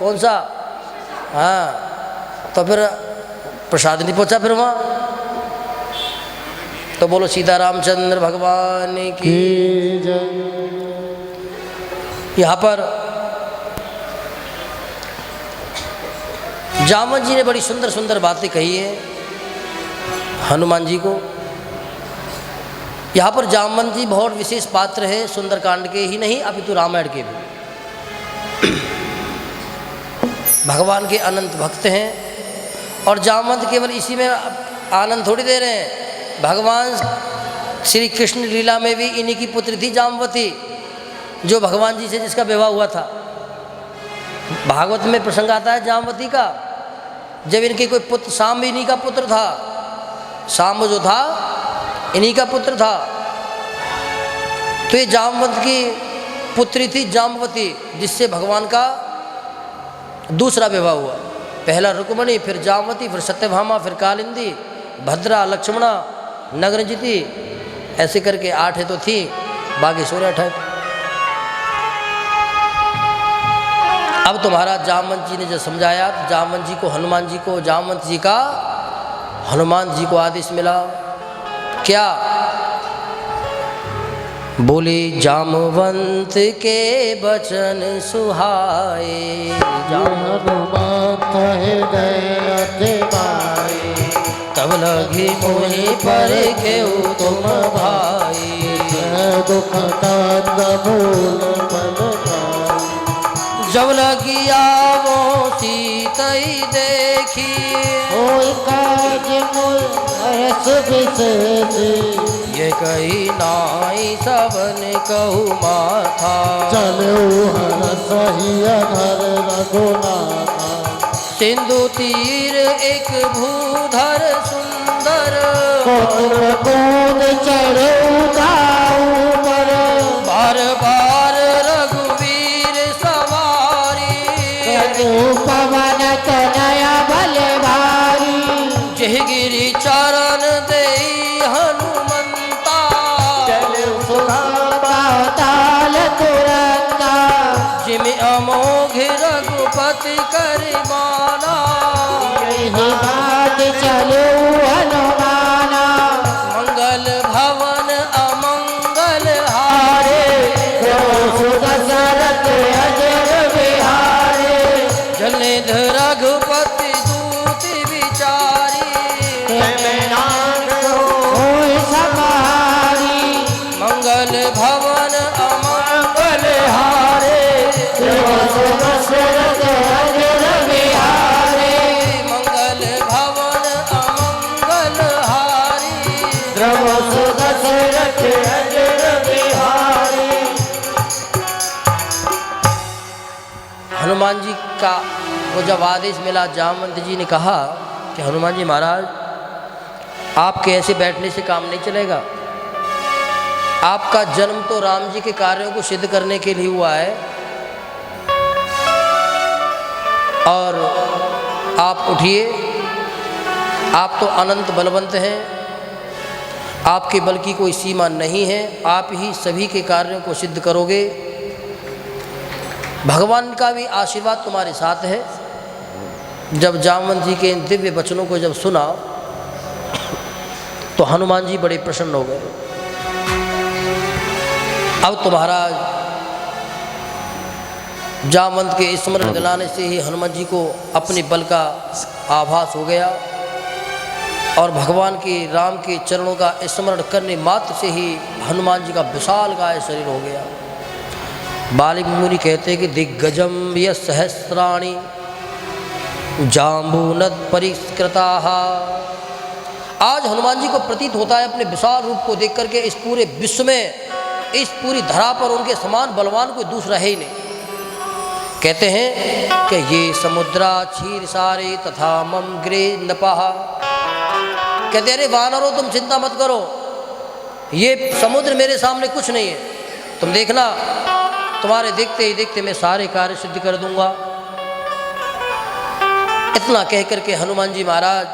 कौन सा? हाँ, तो फिर प्रसाद नहीं पहुंचा फिर वहाँ। तो बोलो सीता रामचंद्र भगवान की जय। यहाँ पर जामवंत जी ने बड़ी सुंदर सुंदर बातें कही है हनुमान जी को। यहाँ पर जामवंत जी बहुत विशेष पात्र है, सुंदरकांड के ही नहीं अपितु रामायण के भी। भगवान के अनंत भक्त हैं और जामवंत केवल इसी में आनंद थोड़ी दे रहे हैं। भगवान श्री कृष्ण लीला में भी इन्हीं की पुत्री थी जामवती, जो भगवान जी से जिसका विवाह हुआ था। भागवत में प्रसंग आता है जामवती का, जब इनके कोई पुत्र, शाम इन्हीं का पुत्र था, शाम जो था इन्हीं का पुत्र था। तो ये जामवंत की पुत्री थी जामवती, जिससे भगवान का दूसरा विवाह हुआ। पहला रुक्मणी, फिर जामवती, फिर सत्यभामा, फिर कालिंदी, भद्रा, लक्ष्मणा, नग्नजिति, ऐसे करके 8 तो थी, बाकी 16 है। अब तुम्हारा जामवंत जी ने जब समझाया, तो जामवंत जी को हनुमान जी को, जामवंत जी का हनुमान जी को आदेश मिला। क्या? बोले जामवंत के बचन सुहाए, हनुमंत हृदय माए, तब लगी मोहि पर घेऊ तुम भाई, दुख तांग मूल मन पाए। जब लगी आवो सीतई देखी, होय काज मोर हरस विशेषी, ये कही नाई सबन कहू माथा, चलो हरस हिय धर रघुनाथा। सिंधु तीर एक भूधर सुंदर, कूद चढ़े दाऊ पर, बार बार रघुवीर सवारी, पवन तनया बल भारी, जह गिरि चरण देई हनुमंता, ताल तुरंता, जिम अमोघ रघुपति करिमाना, यही बात चलो हनुमाना। मंगल भवन अमंगल हारे, दशरथ अजर बिहारे, जलनिध रघुपति दूति विचारी, होय समारी, मंगल भवन अमंगल हारे, दशरथ अजर बिहारे, मंगल भवन अमंगल हारी। दशरथ अजर बिहारे। हनुमान जी का वो जब आदेश मिला, जामवंत जी ने कहा कि हनुमान जी महाराज, आपके ऐसे बैठने से काम नहीं चलेगा। आपका जन्म तो राम जी के कार्यों को सिद्ध करने के लिए हुआ है, और आप उठिए। आप तो अनंत बलवंत हैं, आपके बल की कोई सीमा नहीं है, आप ही सभी के कार्यों को सिद्ध करोगे। भगवान का भी आशीर्वाद तुम्हारे साथ है। जब जामवंत जी के इन दिव्य वचनों को जब सुना, तो हनुमान जी बड़े प्रसन्न हो गए। अब तुम्हारा जामवंत के स्मरण दिलाने से ही हनुमान जी को अपने बल का आभास हो गया, और भगवान के राम के चरणों का स्मरण करने मात्र से ही हनुमान जी का विशालकाय शरीर हो गया। बाली मुनि कहते हैं कि दिग्गजम यः सहस्राणि जाम्बूनद परिष्कृता। आज हनुमान जी को प्रतीत होता है अपने विशाल रूप को देख करके, इस पूरे विश्व में, इस पूरी धरा पर उनके समान बलवान कोई दूसरा है ही नहीं। कहते हैं कि ये समुद्रा क्षीर सारे तथा मम ग्रे नपहा। कहते अरे वानरों, तुम चिंता मत करो, ये समुद्र मेरे सामने कुछ नहीं है। तुम देखना, तुम्हारे देखते ही देखते मैं सारे कार्य सिद्ध कर दूंगा। इतना कह करके हनुमान जी महाराज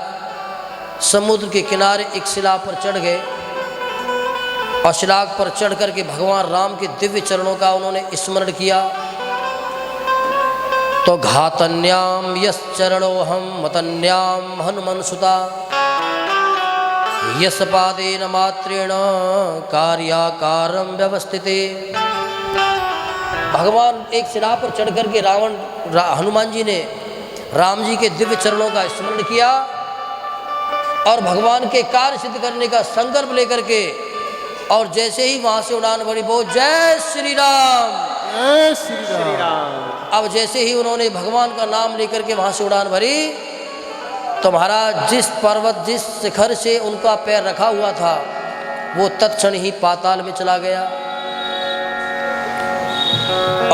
समुद्र के किनारे एक शिला पर चढ़ गए, और शिला पर चढ़ करके भगवान राम के दिव्य चरणों का उन्होंने स्मरण किया। तो तो घातन्याम यश्चरणोहम मतन्याम हनुमंसुता यस पादेन मात्रेण कार्याकारं व्यवस्थिते। भगवान एक सिरा पर चढ़ करके हनुमान जी ने राम जी के दिव्य चरणों का स्मरण किया और भगवान के कार्य सिद्ध करने का संकल्प लेकर के, और जैसे ही वहां से उड़ान भरी, बहुत जय श्री राम, जय श्री राम। अब जैसे ही उन्होंने भगवान का नाम लेकर के वहां से उड़ान भरी, तो महाराज जिस पर्वत, जिस शिखर से उनका पैर रखा हुआ था, वो तत्क्षण ही पाताल में चला गया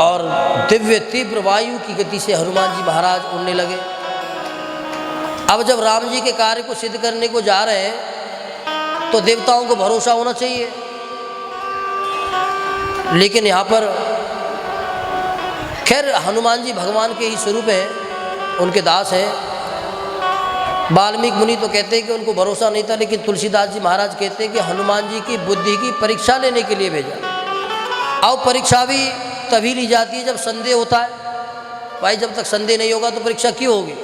और दिव्य तीव्र वायु की गति से हनुमान जी महाराज उड़ने लगे। अब जब राम जी के कार्य को सिद्ध करने को जा रहे हैं तो देवताओं को भरोसा होना चाहिए, लेकिन यहाँ पर खैर हनुमान जी भगवान के ही स्वरूप हैं, उनके दास हैं। वाल्मीकि मुनि तो कहते हैं कि उनको भरोसा नहीं था, लेकिन तुलसीदास जी महाराज कहते हैं कि हनुमान जी की बुद्धि की परीक्षा लेने के लिए भेजा। अब परीक्षा भी तभी ली जाती है जब संदेह होता है। भाई जब तक संदेह नहीं होगा तो परीक्षा क्यों होगी।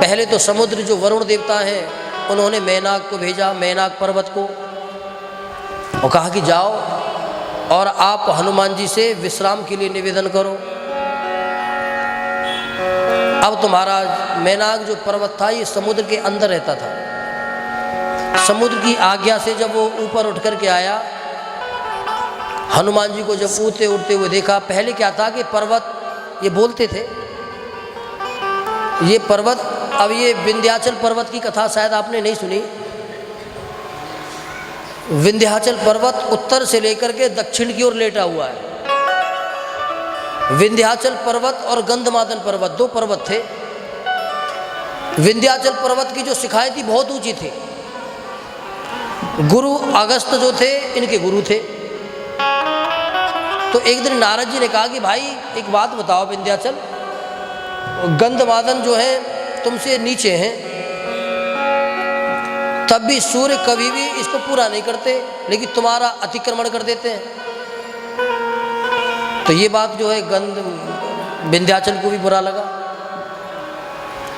पहले तो समुद्र जो वरुण देवता हैं, उन्होंने मैनाक को भेजा, मैनाक पर्वत को, और कहा कि जाओ और आप हनुमान जी से विश्राम के लिए निवेदन करो। अब तो महाराज मैनाक जो पर्वत था ये समुद्र के अंदर रहता था। समुद्र की आज्ञा से जब वो ऊपर उठ कर के आया, हनुमान जी को जब उड़ते उड़ते हुए देखा, पहले क्या था कि पर्वत ये बोलते थे, ये पर्वत, अब ये विंध्याचल पर्वत की कथा शायद आपने नहीं सुनी। विंध्याचल पर्वत उत्तर से लेकर के दक्षिण की ओर लेटा हुआ है। विंध्याचल पर्वत और गंधमादन पर्वत, दो पर्वत थे। विंध्याचल पर्वत की जो शिखाएं थी बहुत ऊंची थी। गुरु अगस्त जो थे इनके गुरु थे। तो एक दिन नारद जी ने कहा कि भाई एक बात बताओ, विंध्याचल गंधमादन जो है तुमसे नीचे हैं, तब भी सूर्य कभी भी इसको पूरा नहीं करते, लेकिन तुम्हारा अतिक्रमण कर देते हैं। तो ये बात जो है विंध्याचल को भी बुरा लगा।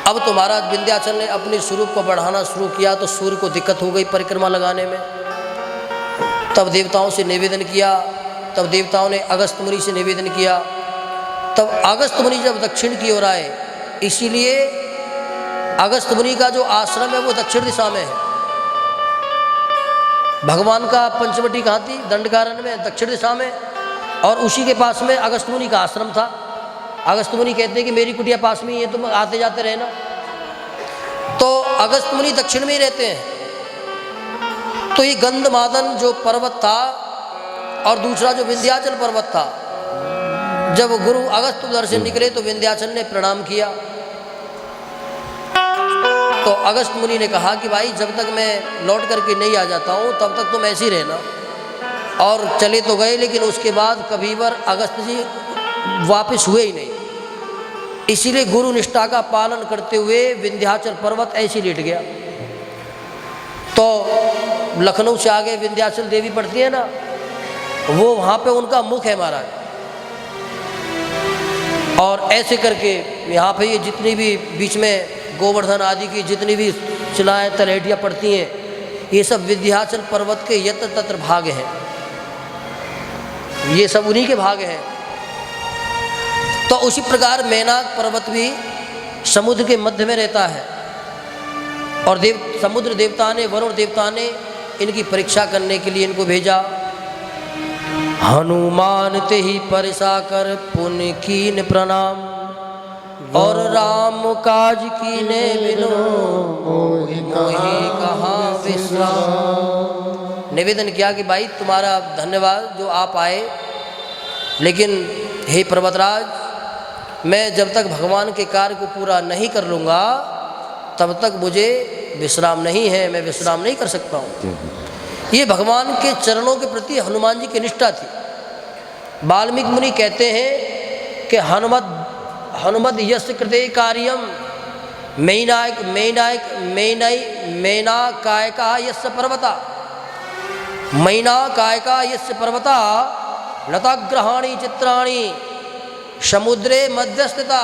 अब तो महाराज विंध्याचल ने अपने स्वरूप को बढ़ाना शुरू किया, तो सूर्य को दिक्कत हो गई परिक्रमा लगाने में। तब देवताओं से निवेदन किया, तब देवताओं ने अगस्त मुनि से निवेदन किया। तब अगस्त मुनि जब दक्षिण की ओर आए, इसीलिए अगस्त मुनि का जो आश्रम है वो दक्षिण दिशा में है। भगवान का पंचवटी कहाँ थी? दंडकारण्य में, दक्षिण दिशा में, और उसी के पास में अगस्त मुनि का आश्रम था। अगस्त मुनि कहते हैं कि मेरी कुटिया पास में ही है, तुम आते जाते रहना। तो अगस्त मुनि दक्षिण में ही रहते हैं। तो ये गंधमादन जो पर्वत था और दूसरा जो विंध्याचल पर्वत था, जब गुरु अगस्त उधर से निकले तो विंध्याचल ने प्रणाम किया। तो अगस्त मुनि ने कहा कि भाई जब तक मैं लौट करके नहीं आ जाता हूँ तब तक तुम ऐसे ही रहना। और चले तो गए, लेकिन उसके बाद कभी बार अगस्त जी वापस हुए ही नहीं। इसीलिए गुरु निष्ठा का पालन करते हुए विंध्याचल पर्वत ऐसे लेट गया। तो लखनऊ से आगे विंध्याचल देवी पड़ती है ना, वो वहाँ पे उनका मुख है महाराज। और ऐसे करके यहाँ पे ये जितनी भी बीच में गोवर्धन आदि की जितनी भी शिलाएँ तलहटियाँ पड़ती हैं, ये सब विंध्याचल पर्वत के यत्र तत्र भाग हैं। ये सब उन्हीं के भाग हैं। तो उसी प्रकार मैनाक पर्वत भी समुद्र के मध्य में रहता है। और समुद्र देवता ने, वरुण देवता ने इनकी परीक्षा करने के लिए इनको भेजा। हनुमान ते ही परिसा कर पुण्य कीन प्रणाम, और राम काज कीने बिनु मोहि कहाँ विश्राम। निवेदन किया कि भाई तुम्हारा धन्यवाद जो आप आए, लेकिन हे पर्वतराज, मैं जब तक भगवान के कार्य को पूरा नहीं कर लूँगा तब तक मुझे विश्राम नहीं है, मैं विश्राम नहीं कर सकता हूँ। ये भगवान के चरणों के प्रति हनुमान जी की निष्ठा थी। वाल्मीकि मुनि कहते हैं कि हनुमद यश कृते कार्यम मैना कायका यस्य पर्वता, मैना कायका यस्य पर्वता लताग्रहाणी चित्राणी समुद्रे मध्यस्थिता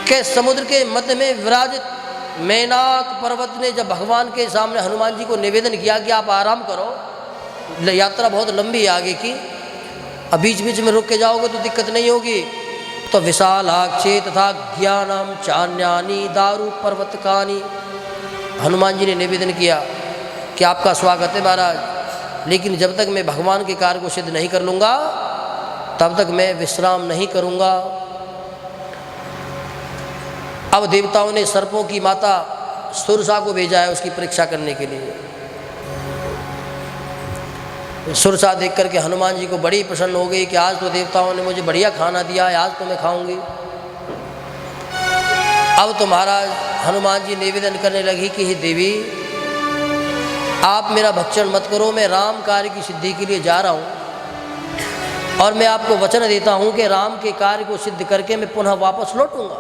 के समुद्र के मध्य में विराजित मेनाक पर्वत ने जब भगवान के सामने हनुमान जी को निवेदन किया कि आप आराम करो, यात्रा बहुत लंबी है आगे की, अब बीच बीच में रुक के जाओगे तो दिक्कत नहीं होगी। तो विशालाक्षे तथा ज्ञानम चान्यानी दारू पर्वतकानी, हनुमान जी ने निवेदन किया कि आपका स्वागत है महाराज, लेकिन जब तक मैं भगवान के कार्य को सिद्ध नहीं कर लूँगा तब तक मैं विश्राम नहीं करूँगा। अब देवताओं ने सर्पों की माता सुरसा को भेजा है उसकी परीक्षा करने के लिए। सुरसा देख करके हनुमान जी को बड़ी प्रसन्न हो गई कि आज तो देवताओं ने मुझे बढ़िया खाना दिया है, आज तो मैं खाऊंगी। अब तो महाराज हनुमान जी निवेदन करने लगी कि हे देवी, आप मेरा भक्षण मत करो, मैं राम कार्य की सिद्धि के लिए जा रहा हूँ और मैं आपको वचन देता हूँ कि राम के कार्य को सिद्ध करके मैं पुनः वापस लौटूंगा।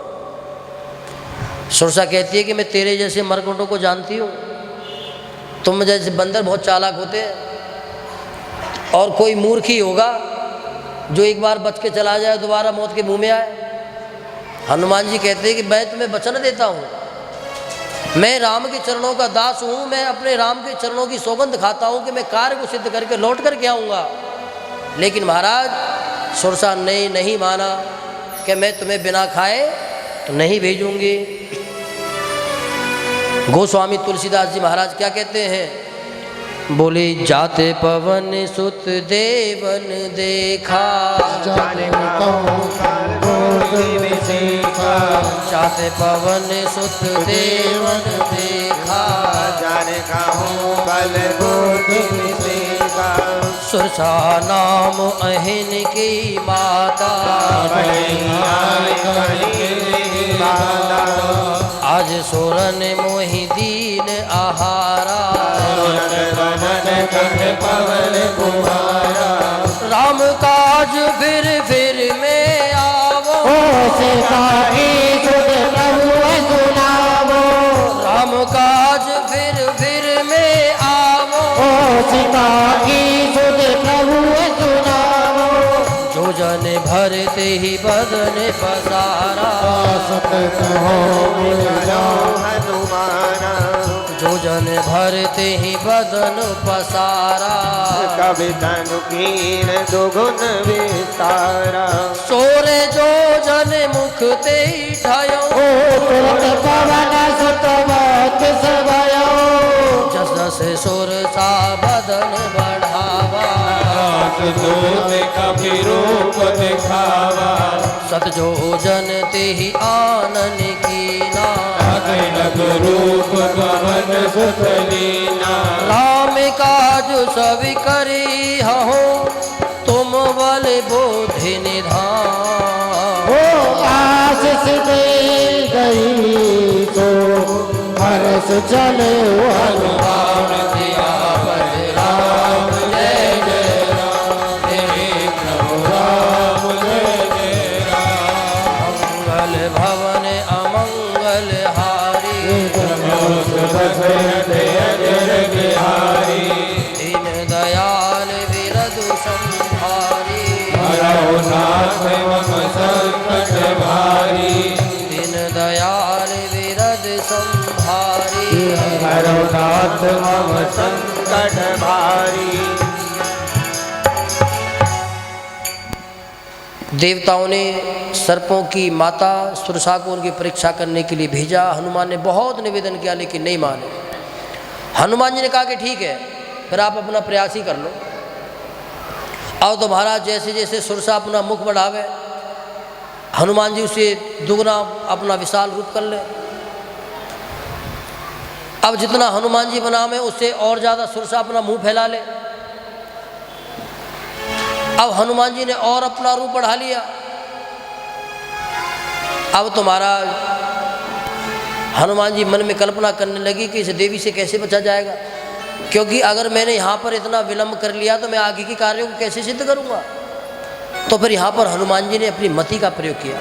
सुरसा कहती है कि मैं तेरे जैसे मरकटों को जानती हूँ, तुम जैसे बंदर बहुत चालाक होते हैं और कोई मूर्ख ही होगा जो एक बार बच के चला जाए दोबारा मौत के मुंह में आए। हनुमान जी कहते हैं कि मैं तुम्हें वचन देता हूँ, मैं राम के चरणों का दास हूँ, मैं अपने राम के चरणों की सौगंध खाता हूँ कि मैं कार्य को सिद्ध करके लौट करके आऊँगा। लेकिन महाराज सुरसा ने नहीं माना कि मैं तुम्हें बिना खाए तो नहीं भेजूंगी। गोस्वामी तुलसीदास जी महाराज क्या कहते हैं, बोले जाते पवन सुत देवन देखा, जाते पवन सुत देवन देखा, जाने कहूँ बल बुद्धि देखा, सुरसा नाम अहिन की माता, आज सोरन मोहि दीन आहारा, राम काज फिर में आवो, राम काज फिर में आवो, जो जन भरते ही बदन पसारा, जो जन भरते ही बदन पसारा, कवि तनु कीन दुगुन विस्तारा, सोरे जो जन मुख ते ठायो, जस जस सुर सा बदन बढ़ावा, कभी रूप दिखावा, सत जो जन ते ही आनन कीना, रूप गवन सुतलीना, राम काज सभी करी हो, तुम बल बोधि निधान, आशीष दे गई तो हर्ष चले हनुमान दिया पर राम जय जय राम, तेरे प्रभु राम जय जय राम, मंगल भवन अमंगल हारी, दीन दयाल विरधु संहारी, दीन दयाल विरध संहारी, संकट भारी। देवताओं ने सर्पों की माता सुरसा को उनकी परीक्षा करने के लिए भेजा। हनुमान ने बहुत निवेदन किया लेकिन नहीं माने। हनुमान जी ने कहा कि ठीक है, फिर आप अपना प्रयास ही कर लो। आओ तो महाराज जैसे जैसे सुरसा अपना मुख बढ़ावे, हनुमान जी उसे दुगना अपना विशाल रूप कर ले। अब जितना हनुमान जी बनावे उससे और ज़्यादा सुरसा अपना मुंह फैला ले। अब हनुमान जी ने और अपना रूप बढ़ा लिया। अब तो महाराज हनुमान जी मन में कल्पना करने लगी कि इस देवी से कैसे बचा जाएगा, क्योंकि अगर मैंने यहाँ पर इतना विलंब कर लिया तो मैं आगे के कार्यों को कैसे सिद्ध करूँगा। तो फिर यहाँ पर हनुमान जी ने अपनी मति का प्रयोग किया।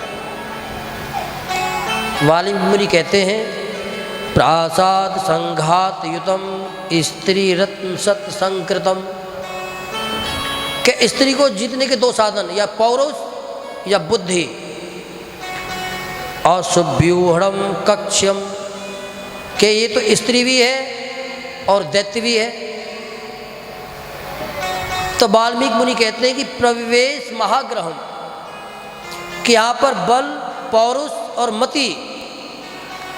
वाल्मीकि मुनि कहते हैं, प्रासाद संघात युतम स्त्री रत्न सत संकृतम कि स्त्री को जीतने के 2 साधन, या पौरुष या बुद्धि। असुव्यूढ़म कक्ष्यम, कि ये तो स्त्री भी है और दैत्य भी है। तो वाल्मीकि मुनि कहते हैं कि प्रविवेश महाग्रहम, कि यहाँ पर बल, पौरुष और मति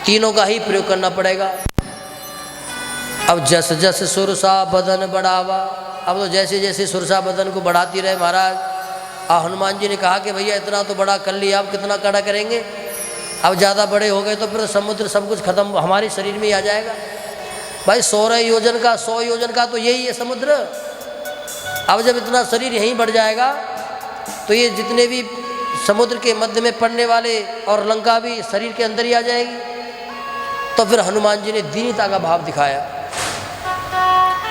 तीनों का ही प्रयोग करना पड़ेगा। अब जस जस सुरसा बदन बढ़ावा, अब तो जैसे जैसे सुरसा बदन को बढ़ाती रहे महाराज। हनुमान जी ने कहा कि भैया इतना तो बड़ा कर लिया, अब कितना कड़ा करेंगे, अब ज़्यादा बड़े हो गए तो फिर समुद्र सब कुछ खत्म हमारे शरीर में ही आ जाएगा। भाई 100 योजन का 100 योजन का तो यही है समुद्र। अब जब इतना शरीर यहीं बढ़ जाएगा तो ये जितने भी समुद्र के मध्य में पड़ने वाले और लंका भी शरीर के अंदर ही आ जाएगी। तो फिर हनुमान जी ने दीनता का भाव दिखाया।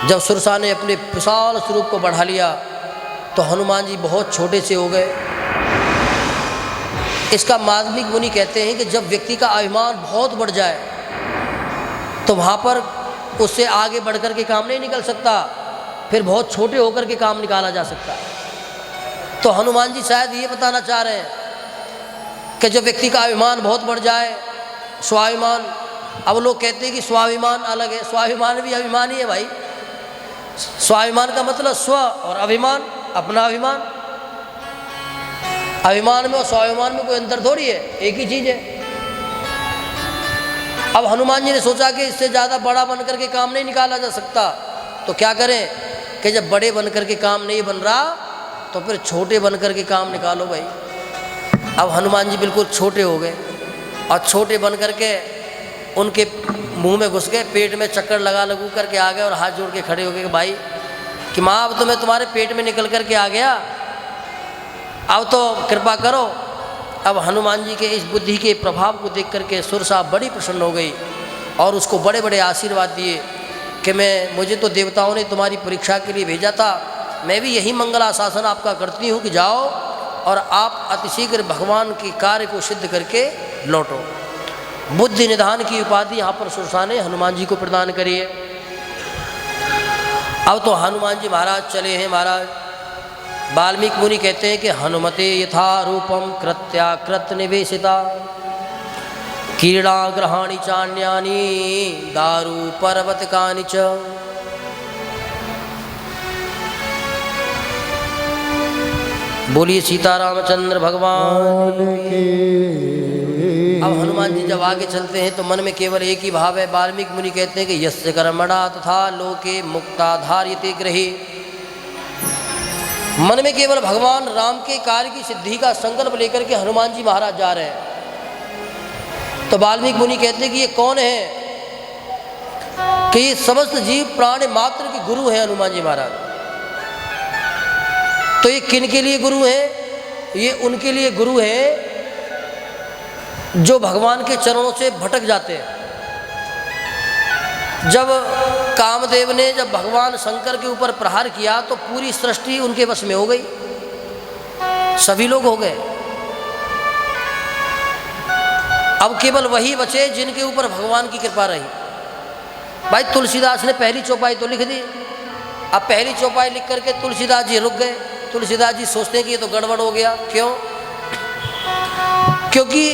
जब सुरसा ने अपने विशाल स्वरूप को बढ़ा लिया तो हनुमान जी बहुत छोटे से हो गए। इसका वाल्मीकि मुनि कहते हैं कि जब व्यक्ति का अभिमान बहुत बढ़ जाए तो वहाँ पर उससे आगे बढ़ कर के काम नहीं निकल सकता, फिर बहुत छोटे होकर के काम निकाला जा सकता है। तो हनुमान जी शायद ये बताना चाह रहे हैं कि जब व्यक्ति का अभिमान बहुत बढ़ जाए, स्वाभिमान, अब लोग कहते हैं कि स्वाभिमान अलग है, स्वाभिमान भी अभिमान ही है भाई। स्वाभिमान का मतलब स्व और अभिमान अपना अभिमान। अभिमान में और स्वाभिमान में कोई अंतर थोड़ी है, एक ही चीज है। अब हनुमान जी ने सोचा कि इससे ज़्यादा बड़ा बनकर के काम नहीं निकाला जा सकता, तो क्या करें कि जब बड़े बनकर के काम नहीं बन रहा तो फिर छोटे बनकर के काम निकालो भाई। अब हनुमान जी बिल्कुल छोटे हो गए और छोटे बन करके उनके मुंह में घुस गए, पेट में चक्कर लगू करके आ गए और हाथ जोड़ के खड़े हो गए कि भाई कि माँ अब तो मैं तुम्हारे पेट में निकल करके आ गया, अब तो कृपा करो। अब हनुमान जी के इस बुद्धि के प्रभाव को देख करके सुरसा बड़ी प्रसन्न हो गई और उसको बड़े बड़े आशीर्वाद दिए कि मुझे तो देवताओं ने तुम्हारी परीक्षा के लिए भेजा था, मैं भी यही मंगलाशासन आपका करती हूँ कि जाओ और आप अतिशीघ्र भगवान के कार्य को सिद्ध करके लौटो। बुद्धि निधान की उपाधि यहाँ पर सुरसा ने हनुमान जी को प्रदान करी है। अब तो हनुमान जी महाराज चले हैं। महाराज वाल्मीकि मुनि कहते हैं कि हनुमते यथा रूपम कृत्याकृत निवेशिता क्रीड़ा ग्रहाणि चान्यानि दारु पर्वतकानि च। बोलिए सीतारामचंद्र भगवान की। अब हनुमान जी जब आगे चलते हैं तो मन में केवल एक ही भाव है। वाल्मीकि मुनि कहते हैं कि यस्य कर्मणा तथा लोके मुक्ता धार्यते गृहे। मन में केवल भगवान राम के कार्य की सिद्धि का संकल्प लेकर के हनुमान जी महाराज जा रहे हैं। तो वाल्मीकि मुनि कहते हैं कि ये कौन है, कि ये समस्त जीव प्राणी मात्र के गुरु हैं हनुमान जी महाराज। तो ये किन के लिए गुरु हैं? ये उनके लिए गुरु हैं जो भगवान के चरणों से भटक जाते हैं। जब कामदेव ने जब भगवान शंकर के ऊपर प्रहार किया तो पूरी सृष्टि उनके वश में हो गई, सभी लोग हो गए। अब केवल वही बचे जिनके ऊपर भगवान की कृपा रही। भाई तुलसीदास ने पहली चौपाई तो लिख दी। अब पहली चौपाई लिख करके तुलसीदास जी रुक गए। तुलसीदास जी सोचते हैं कि ये तो गड़बड़ हो गया। क्यों? क्योंकि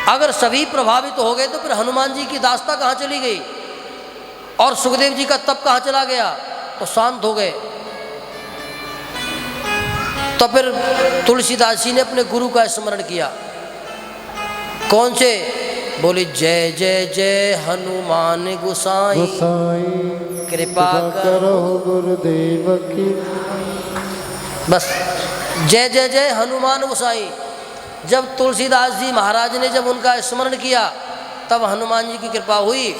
अगर सभी प्रभावित हो गए तो फिर हनुमान जी की दास्ता कहाँ चली गई और सुखदेव जी का तप कहाँ चला गया? तो शांत हो गए। तो फिर तुलसीदास जी ने अपने गुरु का स्मरण किया। कौन से? बोले जय जय जय हनुमान गोसाई कृपा करो गुरुदेव की। बस जय जय जय हनुमान गोसाई। जब तुलसीदास जी महाराज ने जब उनका स्मरण किया तब हनुमान जी की कृपा हुई।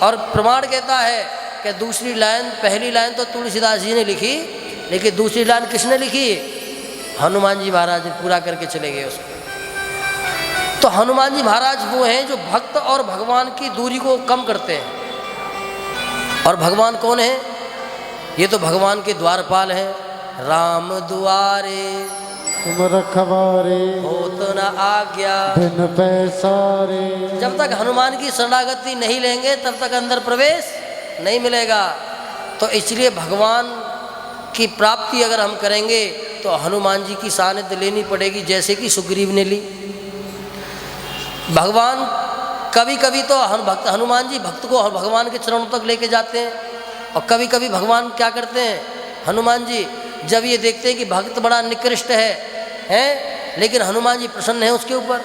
और प्रमाण कहता है कि दूसरी लाइन, पहली लाइन तो तुलसीदास जी ने लिखी, लेकिन दूसरी लाइन किसने लिखी? हनुमान जी महाराज ने पूरा करके चले गए उसको। तो हनुमान जी महाराज वो हैं जो भक्त और भगवान की दूरी को कम करते हैं। और भगवान कौन है? ये तो भगवान के द्वारपाल हैं। राम दुआरे तुम रखवारे हो तो न आज्ञा बिन पैसारे। जब तक हनुमान की शरणागति नहीं लेंगे तब तक अंदर प्रवेश नहीं मिलेगा। तो इसलिए भगवान की प्राप्ति अगर हम करेंगे तो हनुमान जी की सानिध्य लेनी पड़ेगी, जैसे कि सुग्रीव ने ली। भगवान कभी कभी तो हनुमान जी भक्त को भगवान के चरणों तक लेके जाते हैं, और कभी कभी भगवान क्या करते हैं, हनुमान जी जब ये देखते हैं कि भक्त बड़ा निकृष्ट है, लेकिन हनुमान जी प्रसन्न है उसके ऊपर,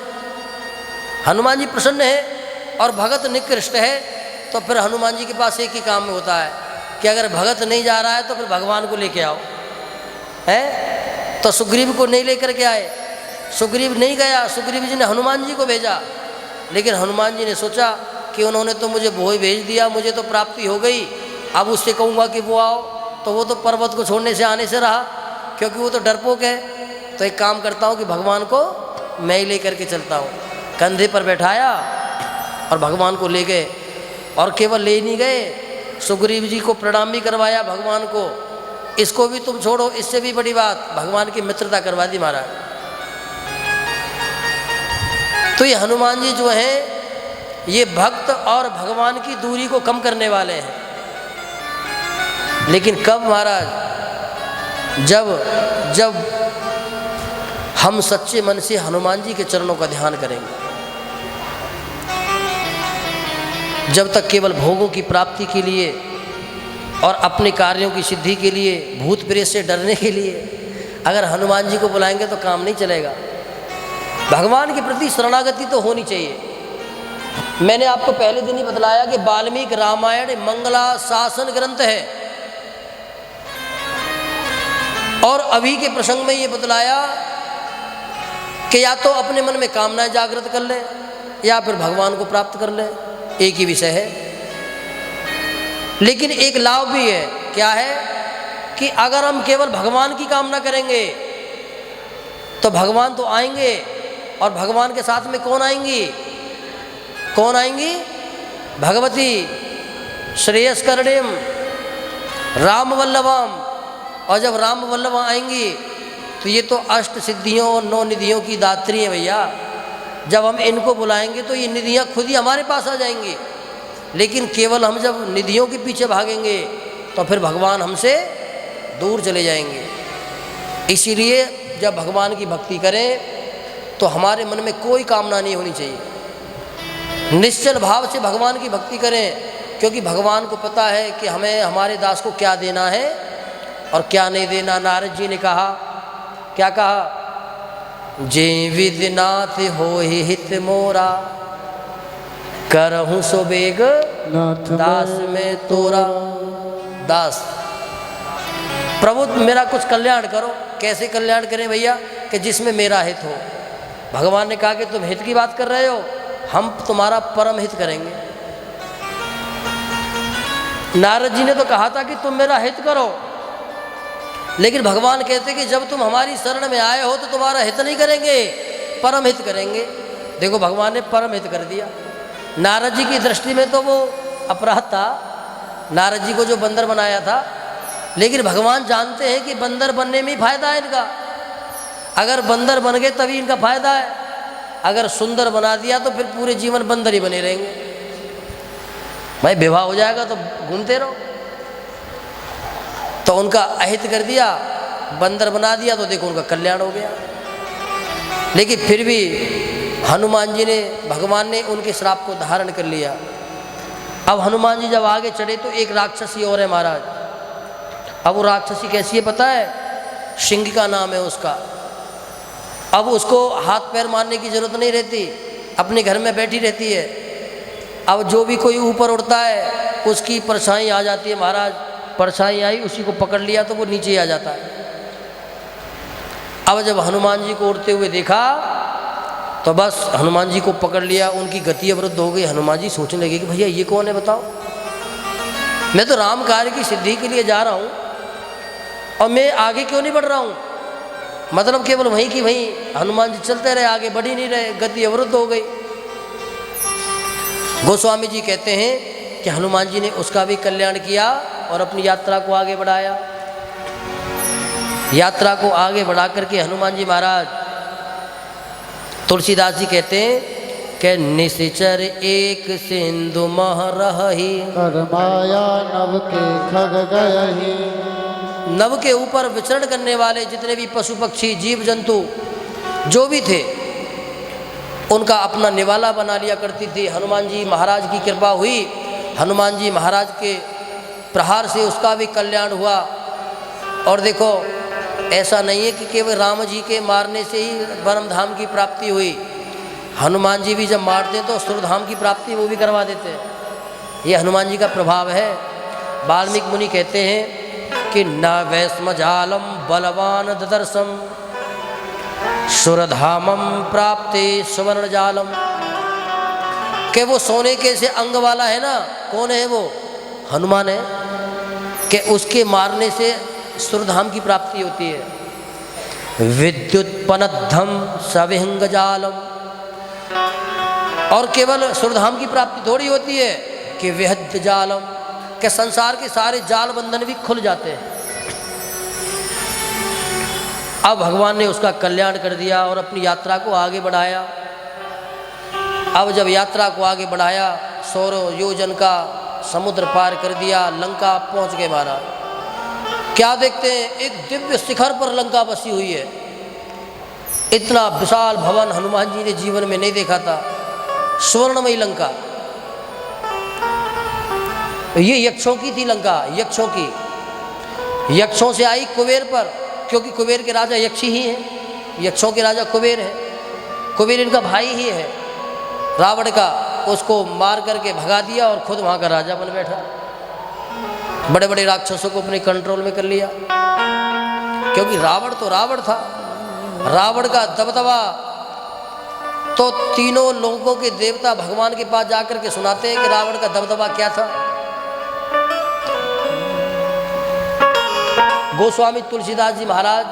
हनुमान जी प्रसन्न है और भगत निकृष्ट है, तो फिर हनुमान जी के पास एक ही काम होता है कि अगर भगत नहीं जा रहा है तो फिर भगवान को लेके आओ, है। तो सुग्रीव को नहीं लेकर के आए, सुग्रीव नहीं गया, सुग्रीव जी ने हनुमान जी को भेजा, लेकिन हनुमान जी ने सोचा कि उन्होंने तो मुझे भोज भेज दिया, मुझे तो प्राप्ति हो गई, अब उससे कहूँगा कि वो आओ तो वो तो पर्वत को छोड़ने से आने से रहा, क्योंकि वो तो डरपोक है। तो एक काम करता हूँ कि भगवान को मैं ही ले करके चलता हूँ। कंधे पर बैठाया और भगवान को ले गए, और केवल ले नहीं गए, सुग्रीव जी को प्रणाम भी करवाया भगवान को। इसको भी तुम छोड़ो, इससे भी बड़ी बात, भगवान की मित्रता करवा दी महाराज। तो ये हनुमान जी जो हैं ये भक्त और भगवान की दूरी को कम करने वाले हैं। लेकिन कब महाराज, जब हम सच्चे मन से हनुमान जी के चरणों का ध्यान करेंगे। जब तक केवल भोगों की प्राप्ति के लिए और अपने कार्यों की सिद्धि के लिए, भूत प्रेत से डरने के लिए अगर हनुमान जी को बुलाएंगे तो काम नहीं चलेगा। भगवान के प्रति शरणागति तो होनी चाहिए। मैंने आपको पहले दिन ही बतलाया कि वाल्मीकि रामायण मंगला शासन ग्रंथ है, और अभी के प्रसंग में ये बतलाया कि या तो अपने मन में कामनाएं जागृत कर ले या फिर भगवान को प्राप्त कर ले, एक ही विषय है। लेकिन एक लाभ भी है, क्या है कि अगर हम केवल भगवान की कामना करेंगे तो भगवान तो आएंगे, और भगवान के साथ में कौन आएंगी, कौन आएंगी, भगवती श्रेयस्करणीम राम वल्लभम। और जब राम वल्लभ आएंगी तो ये तो अष्ट सिद्धियों और 9 निधियों की दात्री हैं भैया। जब हम इनको बुलाएंगे तो ये निधियाँ खुद ही हमारे पास आ जाएंगी। लेकिन केवल हम जब निधियों के पीछे भागेंगे तो फिर भगवान हमसे दूर चले जाएंगे। इसीलिए जब भगवान की भक्ति करें तो हमारे मन में कोई कामना नहीं होनी चाहिए, निश्चल भाव से भगवान की भक्ति करें, क्योंकि भगवान को पता है कि हमें हमारे दास को क्या देना है और क्या नहीं देना। नारद जी ने कहा, क्या कहा, जे विधिनाथ हो हित मोरा, करहूँ सो बेग दास में तोरा। दास प्रभु मेरा कुछ कल्याण करो। कैसे कल्याण करें भैया, कि जिसमें मेरा हित हो। भगवान ने कहा कि तुम हित की बात कर रहे हो, हम तुम्हारा परम हित करेंगे। नारद जी ने तो कहा था कि तुम मेरा हित करो, लेकिन भगवान कहते कि जब तुम हमारी शरण में आए हो तो तुम्हारा हित नहीं करेंगे, परम हित करेंगे। देखो भगवान ने परम हित कर दिया। नारद जी की दृष्टि में तो वो अपराध था, नारद जी को जो बंदर बनाया था, लेकिन भगवान जानते हैं कि बंदर बनने में ही फायदा है इनका। अगर बंदर बन गए तभी इनका फायदा है, अगर सुंदर बना दिया तो फिर पूरे जीवन बंदर ही बने रहेंगे। भाई विवाह हो जाएगा तो घूमते रहो। तो उनका अहित कर दिया, बंदर बना दिया, तो देखो उनका कल्याण हो गया। लेकिन फिर भी हनुमान जी ने, भगवान ने उनके श्राप को धारण कर लिया। अब हनुमान जी जब आगे चढ़े तो एक राक्षसी और है महाराज। अब वो राक्षसी कैसी है पता है, सिंह का नाम है उसका। अब उसको हाथ पैर मारने की जरूरत नहीं रहती, अपने घर में बैठी रहती है। अब जो भी कोई ऊपर उड़ता है उसकी परछाई आ जाती है महाराज। परछाई आई, उसी को पकड़ लिया तो वो नीचे आ जाता है। अब जब हनुमान जी को उड़ते हुए देखा तो बस हनुमान जी को पकड़ लिया, उनकी गति अवरुद्ध हो गई। हनुमान जी सोचने लगे कि भैया ये कौन है बताओ, मैं तो राम कार्य की सिद्धि के लिए जा रहा हूँ और मैं आगे क्यों नहीं बढ़ रहा हूँ। मतलब केवल वहीं की वहीं हनुमान जी चलते रहे, आगे बढ़ ही नहीं रहे, गति अवरुद्ध हो गई। गोस्वामी जी कहते हैं कि हनुमान जी ने उसका भी कल्याण किया और अपनी यात्रा को आगे बढ़ाया। यात्रा को आगे बढ़ा करके हनुमान जी महाराज, तुलसीदास जी कहते हैं कि निश्चर एक सिंधु मह रही, कर माया नभ के खग गयहि, नभ के ऊपर विचरण करने वाले जितने भी पशु पक्षी जीव जंतु जो भी थे उनका अपना निवाला बना लिया करती थी। हनुमान जी महाराज की कृपा हुई, हनुमान जी महाराज के प्रहार से उसका भी कल्याण हुआ। और देखो ऐसा नहीं है कि केवल राम जी के मारने से ही परम धाम की प्राप्ति हुई, हनुमान जी भी जब मारते तो सुरधाम की प्राप्ति वो भी करवा देते हैं। ये हनुमान जी का प्रभाव है। वाल्मीकि मुनि कहते हैं कि न वैस्मजालम बलवान ददर्शम सुरधामम प्राप्ते सुवर्ण जालम, कि वो सोने के से अंग वाला है ना, कौन है वो? हनुमान है, कि उसके मारने से सुरधाम की प्राप्ति होती है। विद्युत्पनद्धम सविहंग जालम, और केवल सुरधाम की प्राप्ति थोड़ी होती है कि विहद्य जालम, के संसार के सारे जाल बंधन भी खुल जाते हैं। अब भगवान ने उसका कल्याण कर दिया और अपनी यात्रा को आगे बढ़ाया। अब जब यात्रा को आगे बढ़ाया, 100 योजन का समुद्र पार कर दिया, लंका पहुंच गए महाराज। क्या देखते हैं? एक दिव्य शिखर पर लंका बसी हुई है। इतना विशाल भवन हनुमान जी ने जीवन में नहीं देखा था, स्वर्णमयी लंका। ये यक्षों की थी लंका, यक्षों की। यक्षों से आई कुबेर पर, क्योंकि कुबेर के राजा यक्षी ही हैं। यक्षों के राजा कुबेर है, कुबेर इनका भाई ही है रावण का। उसको मार करके भगा दिया और खुद वहाँ का राजा बन बैठा। बड़े बड़े राक्षसों को अपने कंट्रोल में कर लिया, क्योंकि रावण तो रावण था। रावण का दबदबा तो तीनों लोगों के देवता भगवान के पास जाकर के सुनाते हैं कि रावण का दबदबा क्या था। गोस्वामी तुलसीदास जी महाराज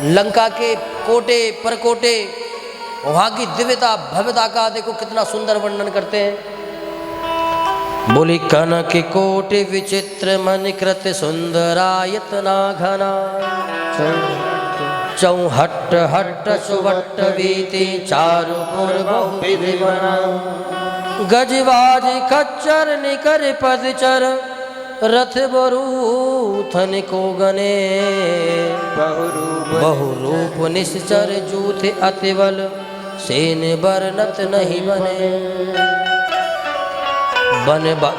लंका के कोटे परकोटे, वहाँ की दिव्यता भव्यता का देखो कितना सुंदर वर्णन करते हैं। बोली कनक कोटि विचित्र मणिकृत सुंदरायतना घना, चौहट्ट हट्ट सुवट्ट वीति चारुपुर बहुविध बना, गजबाज खच्चर निकर पदचर रथ बरूथन को गने, बहुरूप निश्चर जूथ अतिबल सेन बरनत नहीं बने।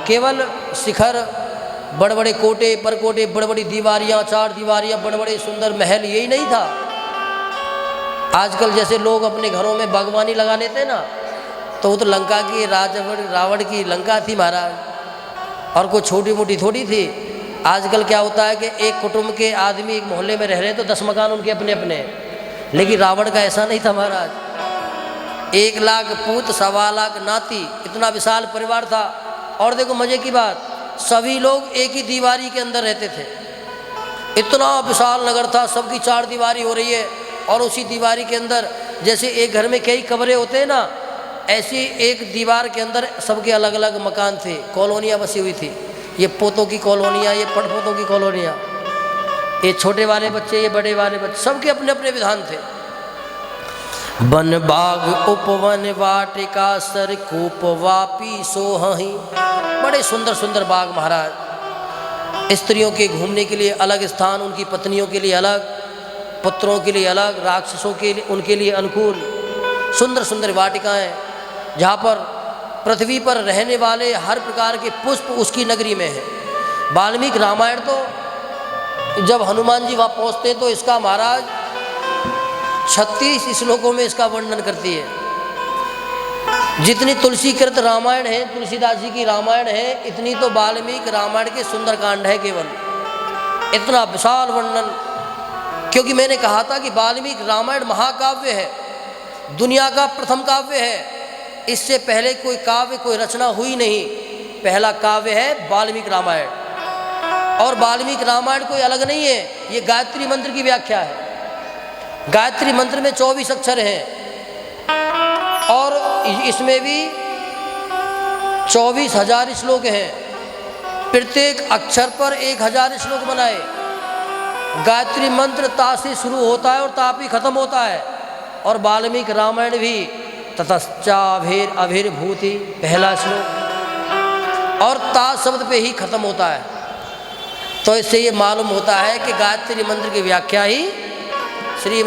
केवल शिखर, बड़े बड़े कोटे परकोटे, बड़ी बड़ी दीवारियाँ, 4 दीवारियाँ, बड़े बड़े सुंदर महल, यही नहीं था। आजकल जैसे लोग अपने घरों में बागवानी लगा लेते ना, तो वो तो लंका की रावण की लंका थी महाराज, और कोई छोटी मोटी थोड़ी थी। आजकल क्या होता है कि एक कुटुंब के आदमी एक मोहल्ले में रह रहे हैं तो 10 मकान उनके अपने अपने, लेकिन रावण का ऐसा नहीं था महाराज। 1 लाख पूत, 1.25 लाख नाती, इतना विशाल परिवार था। और देखो मजे की बात, सभी लोग एक ही दीवारी के अंदर रहते थे। इतना विशाल नगर था, सबकी 4 दीवारी हो रही है, और उसी दीवारी के अंदर जैसे एक घर में कई कमरे होते हैं ना, ऐसी एक दीवार के अंदर सबके अलग अलग मकान थे, कॉलोनियाँ बसी हुई थी। ये पोतों की कॉलोनियाँ, ये पड़पोतों की कॉलोनियाँ, ये छोटे वाले बच्चे, ये बड़े वाले बच्चे, सबके अपने अपने विधान थे। वन बाग उपवन वाटिका सरकूप वापी सोहही, बड़े सुंदर सुंदर बाग महाराज। स्त्रियों के घूमने के लिए अलग स्थान, उनकी पत्नियों के लिए अलग, पुत्रों के लिए अलग, राक्षसों के लिए उनके लिए अनुकूल सुंदर सुंदर वाटिकाएं, जहाँ पर पृथ्वी पर रहने वाले हर प्रकार के पुष्प उसकी नगरी में है। वाल्मीकि रामायण तो जब हनुमान जी वहाँ पहुँचते तो इसका महाराज 36 श्लोकों में इसका वर्णन करती है। जितनी तुलसीकृत रामायण है, तुलसीदास जी की रामायण है, इतनी तो वाल्मीकि रामायण के सुंदरकांड है केवल। इतना विशाल वर्णन, क्योंकि मैंने कहा था कि वाल्मीकि रामायण महाकाव्य है, दुनिया का प्रथम काव्य है। इससे पहले कोई काव्य, कोई रचना हुई नहीं। पहला काव्य है वाल्मीकि रामायण। और वाल्मीकि रामायण कोई अलग नहीं है, ये गायत्री मंत्र की व्याख्या है। गायत्री मंत्र में 24 अक्षर हैं और इसमें भी 24,000 श्लोक हैं। प्रत्येक अक्षर पर 1000 श्लोक बनाए। गायत्री मंत्र ता से शुरू होता है और ता पे खत्म होता है। और वाल्मीकि रामायण भी ततश्चाभिर अभिर्भूति पहला श्लोक, और ता शब्द पे ही खत्म होता है। तो इससे ये मालूम होता है कि गायत्री मंत्र की व्याख्या ही श्री